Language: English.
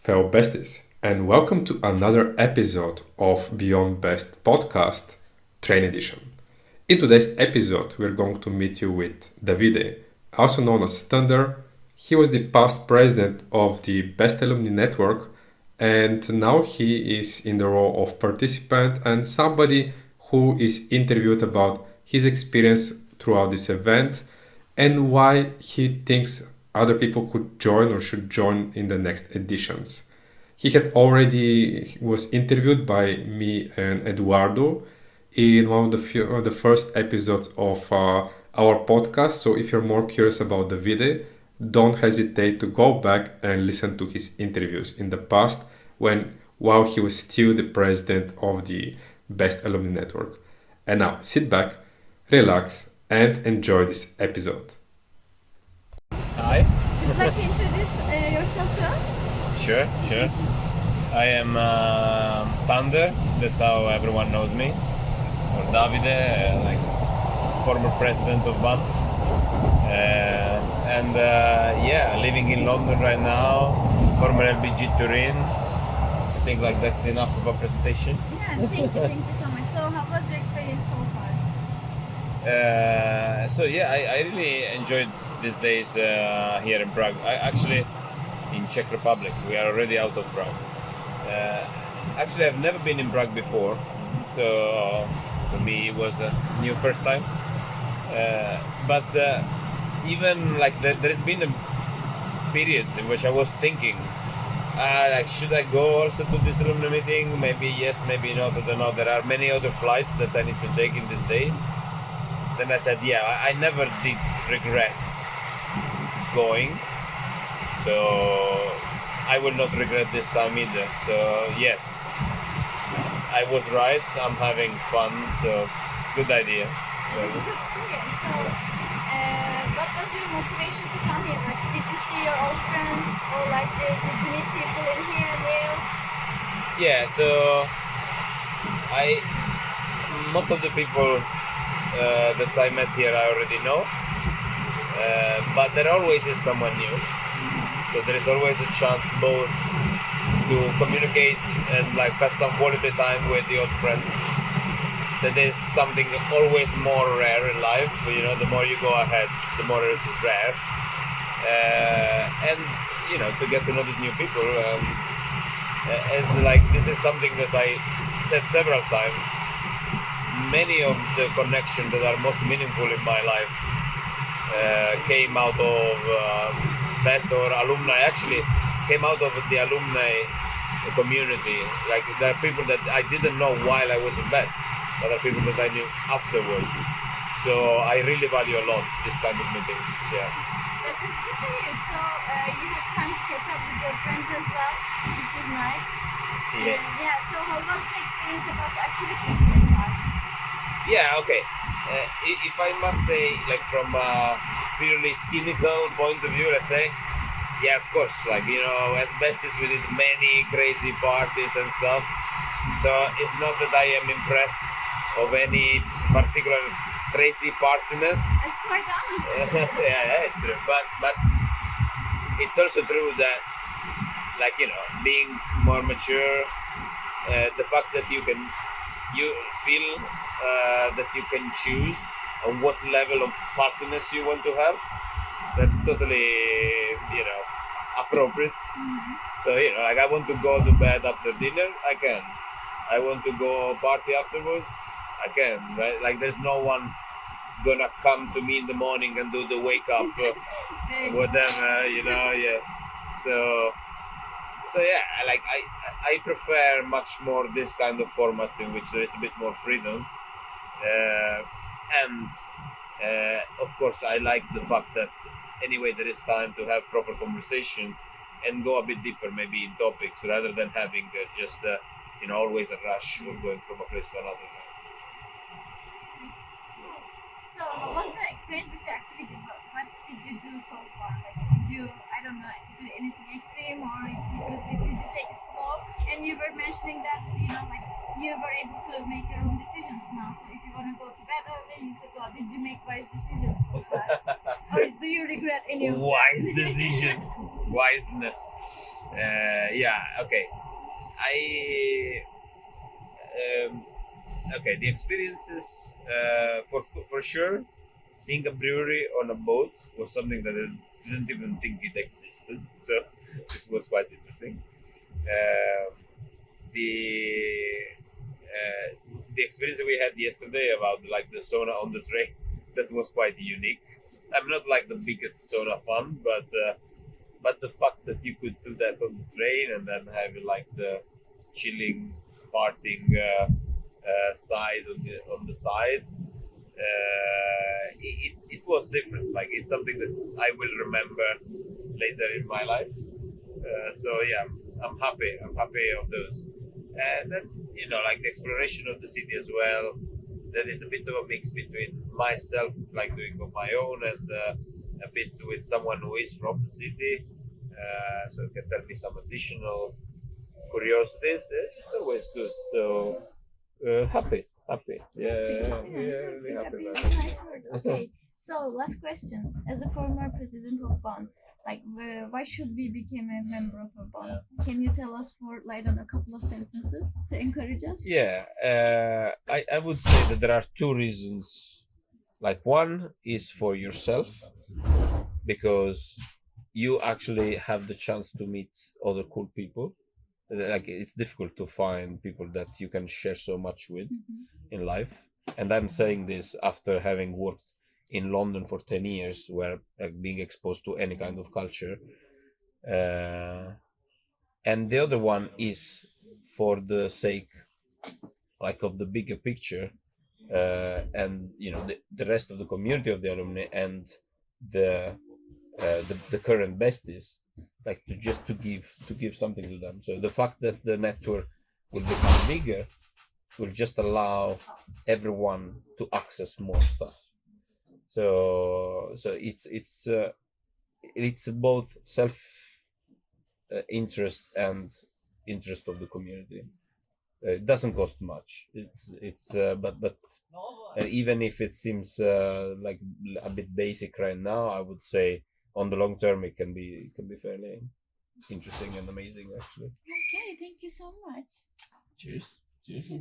fellow besties, and welcome to another episode of Beyond Best podcast, Train Edition. In today's episode, we're going to meet you with Davide, also known as Thunder. He was the past president of the Best Alumni Network, and now he is in the role of participant and somebody who is interviewed about his experience throughout this event and why he thinks other people could join or should join in the next editions. He was interviewed by me and Eduardo in one of the first episodes of our podcast. So if you're more curious about the video, don't hesitate to go back and listen to his interviews in the past while he was still the president of the Best Alumni Network. And now sit back, relax, and enjoy this episode. Hi. Would you like to introduce yourself to us? Sure. I am Thunder, that's how everyone knows me. Or Davide, like former president of BAN. Living in London right now, former LBG Turin. I think like that's enough of a presentation. Yeah, thank you so much. So how was your experience so far? I really enjoyed these days here in Prague. In Czech Republic. We are already out of Prague. I've never been in Prague before, so for me it was a new first time. Even like there's been a period in which I was thinking, should I go also to this alumni meeting? Maybe yes, maybe not. I don't know. There are many other flights that I need to take in these days. Then I said, I never did regret going, so I will not regret this time either. So yes, I was right. I'm having fun. So good idea. That's good to hear. So, what was your motivation to come here? Like, did you see your old friends, or like did you meet people in here and there? Yeah. So most of the people that I met here I already know, but there always is someone new. So there is always a chance both to communicate and like pass some quality time with the old friends. That is something always more rare in life. You know, the more you go ahead, the more it is rare. To get to know these new people, this is something that I said several times. Many of the connections that are most meaningful in my life came out of Best or alumni. Actually, came out of the alumni community. Like there are people that I didn't know while I was in Best, but there are people that I knew afterwards. So I really value a lot this kind of meetings. Yeah. That is good to hear. So you had time to catch up with your friends as well, which is nice. Yeah. So how was the experience about the activities so far? Yeah, okay. If I must say, like from a purely cynical point of view, let's say, yeah, of course, as best as we did many crazy parties and stuff. So it's not that I am impressed of any particular crazy partiness. It's quite honest. Yeah, it's true. But it's also true that, being more mature, the fact that you feel that you can choose on what level of partiness you want to have, that's totally, appropriate. Mm-hmm. So, I want to go to bed after dinner, I can. I want to go party afterwards, I can, right? Like, there's no one gonna come to me in the morning and do the wake up, whatever, yeah. So yeah, I prefer much more this kind of format in which there is a bit more freedom, of course I like the fact that anyway there is time to have proper conversation and go a bit deeper maybe in topics rather than having always a rush or going from a place to another. So what was the experience with the activities? What did you do so far? Like, did you, do anything extreme, or did you take it slow? And you were mentioning that, you were able to make your own decisions now. So if you want to go to bed early, you could go. Did you make wise decisions so far? Or do you regret any of them? Wise decisions. Wiseness. Yeah. Okay. Okay. The experiences, for sure, seeing a brewery on a boat was something that I didn't even think it existed. So this was quite interesting. Um the uh, the experience that we had yesterday about like the sauna on the train, that was quite unique. I'm not like the biggest sauna fan, but the fact that you could do that on the train and then have like the chilling, partying side on the side, it was different. Like it's something that I will remember later in my life. So yeah, I'm happy. I'm happy of those. And then like the exploration of the city as well. That is a bit of a mix between myself, like doing on my own, and a bit with someone who is from the city, so it can tell me some additional curiosities. It's always good. So happy. Yeah, really happy about it. Nice word. Okay. So last question. As a former president of BON, like why should we become a member of a BON? Can you tell us for light on a couple of sentences to encourage us? Yeah, I would say that there are two reasons. Like one is for yourself, because you actually have the chance to meet other cool people. Like it's difficult to find people that you can share so much with in life. And I'm saying this after having worked in London for 10 years, where like being exposed to any kind of culture. And the other one is for the sake like of the bigger picture, and the rest of the community of the alumni and the the current besties, like to give something to them. So the fact that the network will become bigger will just allow everyone to access more stuff. So it's both self interest and interest of the community. It doesn't cost much. But even if it seems like a bit basic right now, I would say on the long term it can be fairly interesting and amazing actually. Okay, thank you so much. Cheers. Cheers.